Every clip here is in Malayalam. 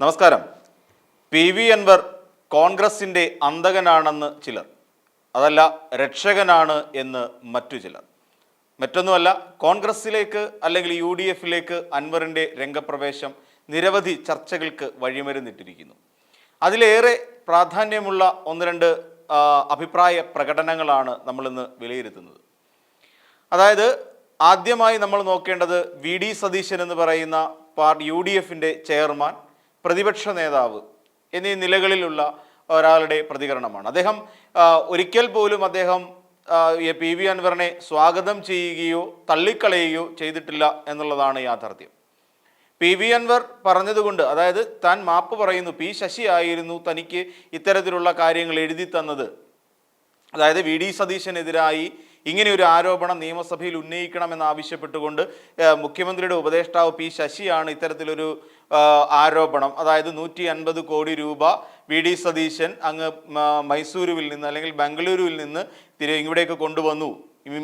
നമസ്കാരം. PV അൻവർ കോൺഗ്രസിൻ്റെ അന്തകനാണെന്ന് ചിലർ, അതല്ല രക്ഷകനാണ് എന്ന് മറ്റു ചിലർ. മറ്റൊന്നുമല്ല, കോൺഗ്രസിലേക്ക് അല്ലെങ്കിൽ UDFിലേക്ക് അൻവറിൻ്റെ രംഗപ്രവേശം നിരവധി ചർച്ചകൾക്ക് വഴിമരുന്നിട്ടിരിക്കുന്നു. അതിലേറെ പ്രാധാന്യമുള്ള ഒന്ന് രണ്ട് അഭിപ്രായ പ്രകടനങ്ങളാണ് നമ്മളിന്ന് വിലയിരുത്തുന്നത്. അതായത് ആദ്യമായി നമ്മൾ നോക്കേണ്ടത് VD സതീശൻ എന്ന് പറയുന്ന UDFിൻ്റെ ചെയർമാൻ, പ്രതിപക്ഷ നേതാവ് എന്നീ നിലകളിലുള്ള ഒരാളുടെ പ്രതികരണമാണ്. അദ്ദേഹം ഒരിക്കൽ പോലും അദ്ദേഹം PV അൻവറിനെ സ്വാഗതം ചെയ്യുകയോ തള്ളിക്കളയുകയോ ചെയ്തിട്ടില്ല എന്നുള്ളതാണ് യാഥാർത്ഥ്യം. PV അൻവർ പറഞ്ഞതുകൊണ്ട്, അതായത് താൻ മാപ്പ് പറയുന്നു, P ശശി ആയിരുന്നു തനിക്ക് ഇത്തരത്തിലുള്ള കാര്യങ്ങൾ എഴുതി തന്നത്, അതായത് VD സതീശനെതിരായി ഇങ്ങനെ ഒരു ആരോപണം നിയമസഭയിൽ ഉന്നയിക്കണമെന്നാവശ്യപ്പെട്ടുകൊണ്ട് മുഖ്യമന്ത്രിയുടെ ഉപദേഷ്ടാവ് P ശശിയാണ് ഇത്തരത്തിലൊരു ആരോപണം, അതായത് 150 കോടി രൂപ VD സതീശൻ അങ്ങ് മൈസൂരുവിൽ നിന്ന് അല്ലെങ്കിൽ ബംഗളൂരുവിൽ നിന്ന് ഇവിടേക്ക് കൊണ്ടുവന്നു,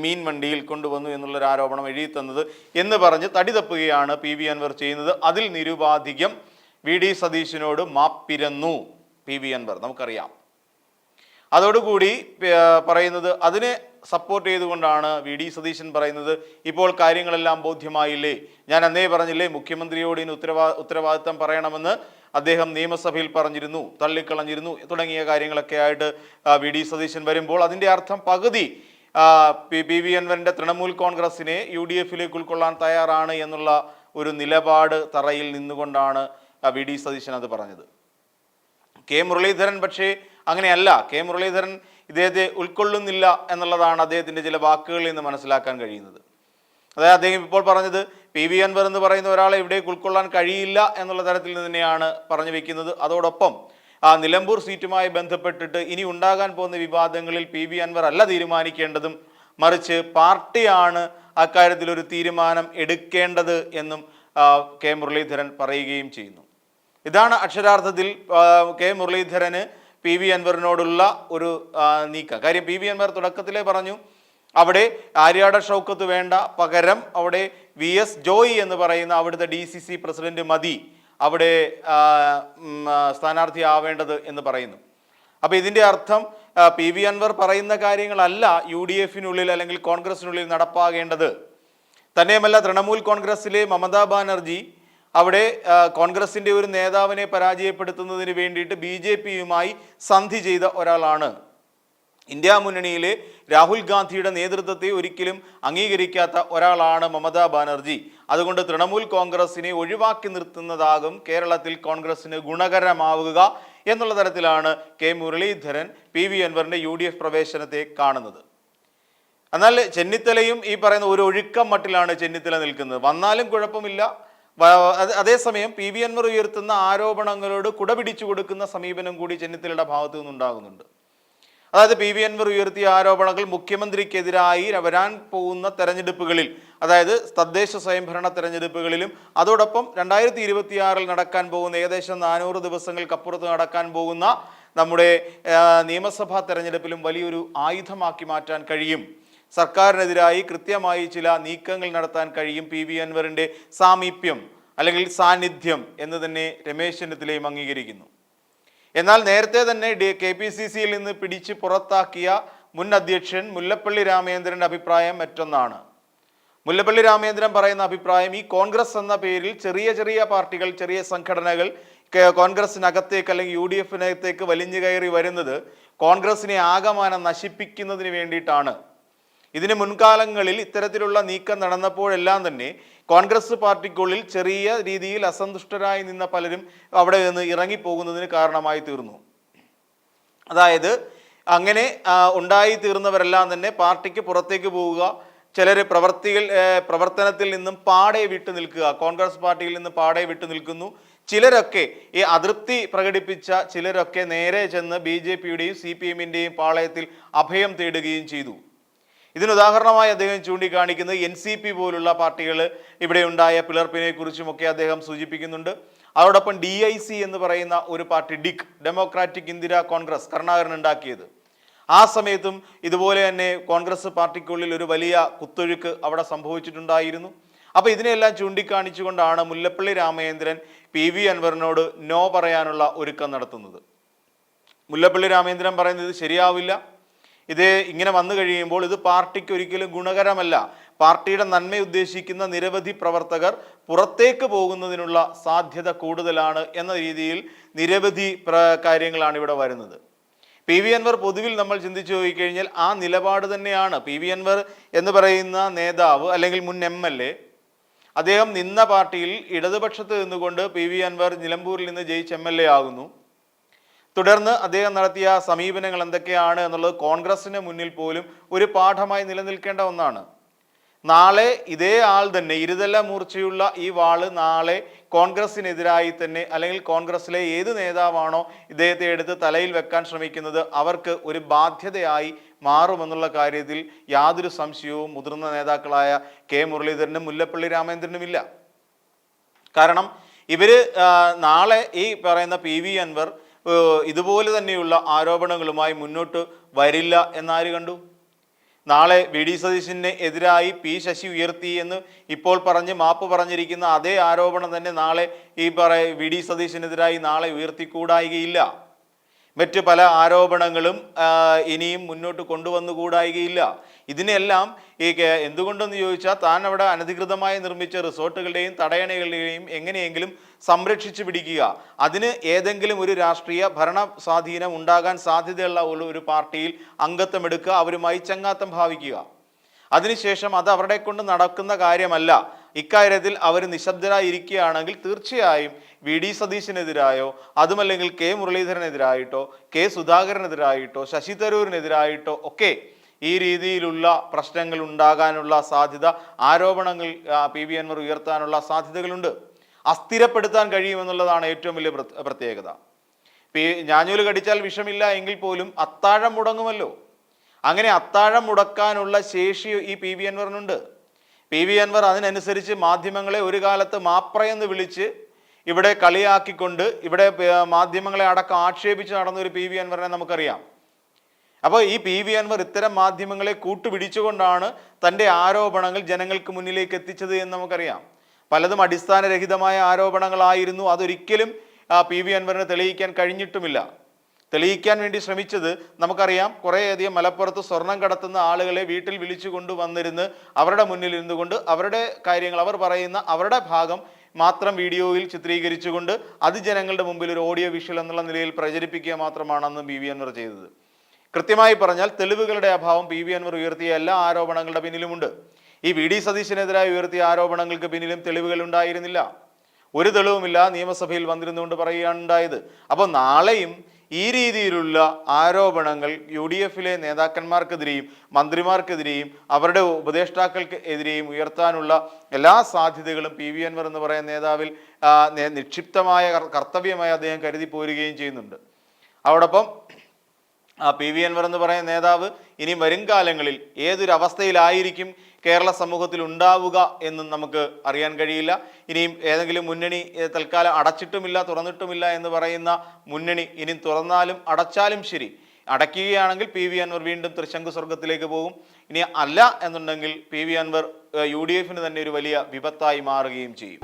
മീൻ വണ്ടിയിൽ കൊണ്ടുവന്നു എന്നുള്ളൊരു ആരോപണം എഴുതി തന്നത് എന്ന് പറഞ്ഞ് തടി തപ്പുകയാണ് PV അൻവർ ചെയ്യുന്നത്. അതിൽ നിരുപാധികം VD സതീശനോട് മാപ്പിരന്നു PV അൻവർ, നമുക്കറിയാം. അതോടുകൂടി പറയുന്നത്, അതിനെ സപ്പോർട്ട് ചെയ്തുകൊണ്ടാണ് VD സതീശൻ പറയുന്നത്, ഇപ്പോൾ കാര്യങ്ങളെല്ലാം ബോധ്യമായില്ലേ, ഞാൻ അന്നേ പറഞ്ഞില്ലേ മുഖ്യമന്ത്രിയോട് ഇനി ഉത്തരവാദിത്തം പറയണമെന്ന് അദ്ദേഹം നിയമസഭയിൽ പറഞ്ഞിരുന്നു, തള്ളിക്കളഞ്ഞിരുന്നു തുടങ്ങിയ കാര്യങ്ങളൊക്കെ ആയിട്ട് VD സതീശൻ വരുമ്പോൾ അതിൻ്റെ അർത്ഥം പകുതി PV അൻവറിൻ്റെ തൃണമൂൽ കോൺഗ്രസിനെ UDFിലേക്ക് ഉൾക്കൊള്ളാൻ തയ്യാറാണ് എന്നുള്ള ഒരു നിലപാട് തറയിൽ നിന്നുകൊണ്ടാണ് VD സതീശൻ അത് പറഞ്ഞത്. K മുരളീധരൻ പക്ഷേ അങ്ങനെയല്ല. K മുരളീധരൻ ഇദ്ദേഹത്തെ ഉൾക്കൊള്ളുന്നില്ല എന്നുള്ളതാണ് അദ്ദേഹത്തിൻ്റെ ചില വാക്കുകളിൽ നിന്ന് മനസ്സിലാക്കാൻ കഴിയുന്നത്. അതായത് അദ്ദേഹം ഇപ്പോൾ പറഞ്ഞത് PV അൻവർ എന്ന് പറയുന്ന ഒരാളെ ഇവിടേക്ക് ഉൾക്കൊള്ളാൻ കഴിയില്ല എന്നുള്ള തരത്തിൽ തന്നെയാണ് പറഞ്ഞു വെക്കുന്നത്. അതോടൊപ്പം നിലമ്പൂർ സീറ്റുമായി ബന്ധപ്പെട്ടിട്ട് ഇനി ഉണ്ടാകാൻ പോകുന്ന വിവാദങ്ങളിൽ PV അൻവർ അല്ല തീരുമാനിക്കേണ്ടതും, മറിച്ച് പാർട്ടിയാണ് അക്കാര്യത്തിൽ ഒരു തീരുമാനം എടുക്കേണ്ടത് എന്നും K മുരളീധരൻ പറയുകയും ചെയ്യുന്നു. ഇതാണ് അക്ഷരാർത്ഥത്തിൽ K മുരളീധരന് PV അൻവറിനോടുള്ള ഒരു നീക്കം. കാര്യം PV അൻവർ തുടക്കത്തിലേ പറഞ്ഞു അവിടെ ആര്യാട ഷൗക്കത്ത് വേണ്ട, പകരം അവിടെ VS ജോയി എന്ന് പറയുന്ന അവിടുത്തെ DCC പ്രസിഡന്റ് മതി അവിടെ സ്ഥാനാർത്ഥി ആവേണ്ടത് എന്ന് പറയുന്നു. അപ്പോൾ ഇതിൻ്റെ അർത്ഥം PV അൻവർ പറയുന്ന കാര്യങ്ങളല്ല UDFിനുള്ളിൽ അല്ലെങ്കിൽ കോൺഗ്രസിനുള്ളിൽ നടപ്പാകേണ്ടത്. തന്നെയുമല്ല, തൃണമൂൽ കോൺഗ്രസിലെ മമതാ ബാനർജി അവിടെ കോൺഗ്രസിൻ്റെ ഒരു നേതാവിനെ പരാജയപ്പെടുത്തുന്നതിന് വേണ്ടിയിട്ട് BJPയുമായി സന്ധി ചെയ്ത ഒരാളാണ്. ഇന്ത്യ മുന്നണിയിലെ രാഹുൽ ഗാന്ധിയുടെ നേതൃത്വത്തെ ഒരിക്കലും അംഗീകരിക്കാത്ത ഒരാളാണ് മമതാ ബാനർജി. അതുകൊണ്ട് തൃണമൂൽ കോൺഗ്രസിനെ ഒഴിവാക്കി നിർത്തുന്നതാകും കേരളത്തിൽ കോൺഗ്രസിന് ഗുണകരമാവുക എന്നുള്ള തരത്തിലാണ് K മുരളീധരൻ PV അൻവറിൻ്റെ UDF പ്രവേശനത്തെ കാണുന്നത്. എന്നാൽ ചെന്നിത്തലയും ഈ പറയുന്ന ഒരു ഒഴുക്കം മട്ടിലാണ് ചെന്നിത്തല നിൽക്കുന്നത്. വന്നാലും കുഴപ്പമില്ല. അതേസമയം PV അൻവർ ഉയർത്തുന്ന ആരോപണങ്ങളോട് കുടപിടിച്ചു കൊടുക്കുന്ന സമീപനം കൂടി ചെന്നിത്തലയുടെ ഭാഗത്തു നിന്നുണ്ടാകുന്നുണ്ട്. അതായത് PV അൻവർ ഉയർത്തിയ ആരോപണങ്ങൾ മുഖ്യമന്ത്രിക്കെതിരായി വരാൻ പോകുന്ന തെരഞ്ഞെടുപ്പുകളിൽ, അതായത് തദ്ദേശ സ്വയംഭരണ തെരഞ്ഞെടുപ്പുകളിലും അതോടൊപ്പം 2026 നടക്കാൻ പോകുന്ന ഏകദേശം 400 ദിവസങ്ങൾക്കപ്പുറത്ത് നടക്കാൻ പോകുന്ന നമ്മുടെ നിയമസഭാ തെരഞ്ഞെടുപ്പിലും വലിയൊരു ആയുധമാക്കി മാറ്റാൻ കഴിയും. സർക്കാരിനെതിരായി കൃത്യമായി ചില നീക്കങ്ങൾ നടത്താൻ കഴിയും PV അൻവറിൻ്റെ സാമീപ്യം അല്ലെങ്കിൽ സാന്നിധ്യം എന്ന് തന്നെ രമേശ് ചെന്നിത്തലയും അംഗീകരിക്കുന്നു. എന്നാൽ നേരത്തെ തന്നെ KPCCയിൽ നിന്ന് പിടിച്ച് പുറത്താക്കിയ മുൻ അധ്യക്ഷൻ മുല്ലപ്പള്ളി രാമചന്ദ്രൻ്റെ അഭിപ്രായം മറ്റൊന്നാണ്. മുല്ലപ്പള്ളി രാമചന്ദ്രൻ പറയുന്ന അഭിപ്രായം, ഈ കോൺഗ്രസ് എന്ന പേരിൽ ചെറിയ ചെറിയ പാർട്ടികൾ, ചെറിയ സംഘടനകൾ കോൺഗ്രസിനകത്തേക്ക് അല്ലെങ്കിൽ UDFിനകത്തേക്ക് വലിഞ്ഞു കയറി വരുന്നത് കോൺഗ്രസിനെ ആകമാനം നശിപ്പിക്കുന്നതിന് വേണ്ടിയിട്ടാണ്. ഇതിന് മുൻകാലങ്ങളിൽ ഇത്തരത്തിലുള്ള നീക്കം നടന്നപ്പോഴെല്ലാം തന്നെ കോൺഗ്രസ് പാർട്ടിക്കുള്ളിൽ ചെറിയ രീതിയിൽ അസന്തുഷ്ടരായി നിന്ന പലരും അവിടെ നിന്ന് ഇറങ്ങിപ്പോകുന്നതിന് കാരണമായി തീർന്നു. അതായത് അങ്ങനെ ഉണ്ടായി തീർന്നവരെല്ലാം തന്നെ പാർട്ടിക്ക് പുറത്തേക്ക് പോവുക, ചിലർ പ്രവർത്തനത്തിൽ നിന്നും പാടെ വിട്ടു നിൽക്കുക, കോൺഗ്രസ് പാർട്ടിയിൽ നിന്ന് പാടെ വിട്ടു നിൽക്കുന്നു. ചിലരൊക്കെ ഈ അതൃപ്തി പ്രകടിപ്പിച്ച ചിലരൊക്കെ നേരെ ചെന്ന് BJPയുടെയും CPMൻ്റെയും പാളയത്തിൽ അഭയം തേടുകയും ചെയ്തു. ഇതിനുദാഹരണമായി അദ്ദേഹം ചൂണ്ടിക്കാണിക്കുന്നത് NCP പോലുള്ള പാർട്ടികൾ ഇവിടെ ഉണ്ടായ പിളർപ്പിനെ കുറിച്ചുമൊക്കെ അദ്ദേഹം സൂചിപ്പിക്കുന്നുണ്ട്. അതോടൊപ്പം DIC എന്ന് പറയുന്ന ഒരു പാർട്ടി, ഡെമോക്രാറ്റിക് ഇന്ദിര കോൺഗ്രസ്, കരുണാകരൻ ഉണ്ടാക്കിയത്, ആ സമയത്തും ഇതുപോലെ തന്നെ കോൺഗ്രസ് പാർട്ടിക്കുള്ളിൽ ഒരു വലിയ കുത്തൊഴുക്ക് അവിടെ സംഭവിച്ചിട്ടുണ്ടായിരുന്നു. അപ്പോൾ ഇതിനെല്ലാം ചൂണ്ടിക്കാണിച്ചുകൊണ്ടാണ് മുല്ലപ്പള്ളി രാമചന്ദ്രൻ PV അൻവറിനോട് നോ പറയാനുള്ള ഒരുക്കം നടത്തുന്നത്. മുല്ലപ്പള്ളി രാമചന്ദ്രൻ പറയുന്നത് ഇത് ശരിയാവില്ല, ഇത് ഇങ്ങനെ വന്നു കഴിയുമ്പോൾ ഇത് പാർട്ടിക്ക് ഒരിക്കലും ഗുണകരമല്ല, പാർട്ടിയുടെ നന്മ ഉദ്ദേശിക്കുന്ന നിരവധി പ്രവർത്തകർ പുറത്തേക്ക് പോകുന്നതിനുള്ള സാധ്യത കൂടുതലാണ് എന്ന രീതിയിൽ നിരവധി കാര്യങ്ങളാണ് ഇവിടെ വരുന്നത്. PV അൻവർ പൊതുവിൽ നമ്മൾ ചിന്തിച്ചു നോക്കിക്കഴിഞ്ഞാൽ ആ നിലപാട് തന്നെയാണ്. PV അൻവർ എന്ന് പറയുന്ന നേതാവ് അല്ലെങ്കിൽ മുൻ MLA, അദ്ദേഹം നിന്ന പാർട്ടിയിൽ ഇടതുപക്ഷത്ത് നിന്നുകൊണ്ട് PV അൻവർ നിലമ്പൂരിൽ നിന്ന് ജയിച്ച് MLA ആകുന്നു. തുടർന്ന് അദ്ദേഹം നടത്തിയ സമീപനങ്ങൾ എന്തൊക്കെയാണ് എന്നുള്ളത് കോൺഗ്രസിന് മുന്നിൽ പോലും ഒരു പാഠമായി നിലനിൽക്കേണ്ട ഒന്നാണ്. നാളെ ഇതേ ആൾ തന്നെ ഇരുതല മൂർച്ചയുള്ള ഈ വാള് നാളെ കോൺഗ്രസിനെതിരായി തന്നെ അല്ലെങ്കിൽ കോൺഗ്രസിലെ ഏത് നേതാവാണോ ഇദ്ദേഹത്തെ എടുത്ത് തലയിൽ വെക്കാൻ ശ്രമിക്കുന്നത് അവർക്ക് ഒരു ബാധ്യതയായി മാറുമെന്നുള്ള കാര്യത്തിൽ യാതൊരു സംശയവും മുതിർന്ന നേതാക്കളായ K മുരളീധരനും മുല്ലപ്പള്ളി രാമചന്ദ്രനുമില്ല. കാരണം ഇവര് നാളെ ഈ പറയുന്ന PV അൻവർ ഇതുപോലെ തന്നെയുള്ള ആരോപണങ്ങളുമായി മുന്നോട്ട് വരില്ല എന്നാര് കണ്ടു? നാളെ VD സതീശന് എതിരായി P ശശി ഉയർത്തി എന്ന് ഇപ്പോൾ പറഞ്ഞ് മാപ്പ് പറഞ്ഞിരിക്കുന്ന അതേ ആരോപണം തന്നെ നാളെ ഈ VD സതീശനെതിരായി നാളെ ഉയർത്തിക്കൂടായികയില്ല. മറ്റ് പല ആരോപണങ്ങളും ഇനിയും മുന്നോട്ട് കൊണ്ടുവന്നുകൂടായികയില്ല. ഇതിനെല്ലാം എന്തുകൊണ്ടെന്ന് ചോദിച്ചാൽ താൻ അവിടെ അനധികൃതമായി നിർമ്മിച്ച റിസോർട്ടുകളുടെയും തടയണകളുടെയും എങ്ങനെയെങ്കിലും സംരക്ഷിച്ചു പിടിക്കുക, അതിന് ഏതെങ്കിലും ഒരു രാഷ്ട്രീയ ഭരണ സ്വാധീനം ഉണ്ടാകാൻ സാധ്യതയുള്ള ഒരു പാർട്ടിയിൽ അംഗത്വമെടുക്കുക, അവരുമായി ചങ്ങാത്തം ഭാവിക്കുക. അതിനുശേഷം അത് അവരുടെ കൊണ്ട് നടക്കുന്ന കാര്യമല്ല. ഇക്കാര്യത്തിൽ അവർ നിശബ്ദരായിരിക്കുകയാണെങ്കിൽ തീർച്ചയായും VD സതീശനെതിരായോ അതുമല്ലെങ്കിൽ K മുരളീധരനെതിരായിട്ടോ K സുധാകരനെതിരായിട്ടോ ശശി തരൂരിനെതിരായിട്ടോ ഒക്കെ ഈ രീതിയിലുള്ള പ്രശ്നങ്ങൾ ഉണ്ടാകാനുള്ള സാധ്യത, ആരോപണങ്ങൾ PV അൻവർ ഉയർത്താനുള്ള സാധ്യതകളുണ്ട്. അസ്ഥിരപ്പെടുത്താൻ കഴിയുമെന്നുള്ളതാണ് ഏറ്റവും വലിയ പ്രത്യേകത. ഞാഞ്ഞൂല് കടിച്ചാൽ വിഷമില്ല എങ്കിൽ പോലും അത്താഴം മുടങ്ങുമല്ലോ. അങ്ങനെ അത്താഴം മുടക്കാനുള്ള ശേഷി ഈ PV അൻവറിനുണ്ട്. PV അൻവർ അതിനനുസരിച്ച് മാധ്യമങ്ങളെ ഒരു കാലത്ത് മാപ്രയെന്ന് വിളിച്ച് ഇവിടെ കളിയാക്കിക്കൊണ്ട് ഇവിടെ മാധ്യമങ്ങളെ അടക്കം ആക്ഷേപിച്ച് നടന്ന ഒരു PV അൻവറിനെ നമുക്കറിയാം. അപ്പോൾ ഈ PV അൻവർ ഇത്തരം മാധ്യമങ്ങളെ കൂട്ടുപിടിച്ചുകൊണ്ടാണ് തൻ്റെ ആരോപണങ്ങൾ ജനങ്ങൾക്ക് മുന്നിലേക്ക് എത്തിച്ചത് എന്ന് നമുക്കറിയാം. പലതും അടിസ്ഥാനരഹിതമായ ആരോപണങ്ങളായിരുന്നു. അതൊരിക്കലും PV അൻവറിന് തെളിയിക്കാൻ കഴിഞ്ഞിട്ടുമില്ല. തെളിയിക്കാൻ വേണ്ടി ശ്രമിച്ചത് നമുക്കറിയാം. കുറേയധികം മലപ്പുറത്ത് സ്വർണം കടത്തുന്ന ആളുകളെ വീട്ടിൽ വിളിച്ചു കൊണ്ടുവന്നിരുന്ന് അവരുടെ മുന്നിൽ ഇരുന്നു കൊണ്ട് അവരുടെ കാര്യങ്ങൾ, അവർ പറയുന്ന അവരുടെ ഭാഗം മാത്രം വീഡിയോയിൽ ചിത്രീകരിച്ചുകൊണ്ട് അത് ജനങ്ങളുടെ മുമ്പിൽ ഒരു ഓഡിയോ വിഷ്വൽ എന്നുള്ള നിലയിൽ പ്രചരിപ്പിക്കുക മാത്രമാണ് അന്ന് PV അൻവർ ചെയ്തത്. കൃത്യമായി പറഞ്ഞാൽ തെളിവുകളുടെ അഭാവം PV അൻവർ ഉയർത്തിയ എല്ലാ ആരോപണങ്ങളുടെ പിന്നിലുമുണ്ട്. ഈ VD സതീശനെതിരായി ഉയർത്തിയ ആരോപണങ്ങൾക്ക് പിന്നിലും തെളിവുകൾ ഉണ്ടായിരുന്നില്ല. ഒരു തെളിവുമില്ല, നിയമസഭയിൽ വന്നിരുന്നുകൊണ്ട് പറയുകയാണ് ഉണ്ടായത്. അപ്പോൾ നാളെയും ഈ രീതിയിലുള്ള ആരോപണങ്ങൾ UDFിലെ നേതാക്കന്മാർക്കെതിരെയും മന്ത്രിമാർക്കെതിരെയും അവരുടെ ഉപദേഷ്ടാക്കൾക്ക് എതിരെയും ഉയർത്താനുള്ള എല്ലാ സാധ്യതകളും PV അൻവർ എന്ന് പറയുന്ന നേതാവിൽ നിക്ഷിപ്തമായ കർത്തവ്യമായി അദ്ദേഹം കരുതി പോരുകയും ചെയ്യുന്നുണ്ട്. അതോടൊപ്പം PV അൻവർ എന്ന് പറയുന്ന നേതാവ് ഇനി വരും കാലങ്ങളിൽ ഏതൊരവസ്ഥയിലായിരിക്കും കേരള സമൂഹത്തിൽ ഉണ്ടാവുക എന്നും നമുക്ക് അറിയാൻ കഴിയില്ല. ഇനിയും ഏതെങ്കിലും മുന്നണി തൽക്കാലം അടച്ചിട്ടുമില്ല തുറന്നിട്ടുമില്ല എന്ന് പറയുന്ന മുന്നണി ഇനി തുറന്നാലും അടച്ചാലും ശരി, അടയ്ക്കുകയാണെങ്കിൽ PV അൻവർ വീണ്ടും തൃശങ്കു സ്വർഗത്തിലേക്ക് പോകും. ഇനി അല്ല എന്നുണ്ടെങ്കിൽ PV അൻവർ UDFിന് തന്നെ ഒരു വലിയ വിപത്തായി മാറുകയും ചെയ്യും.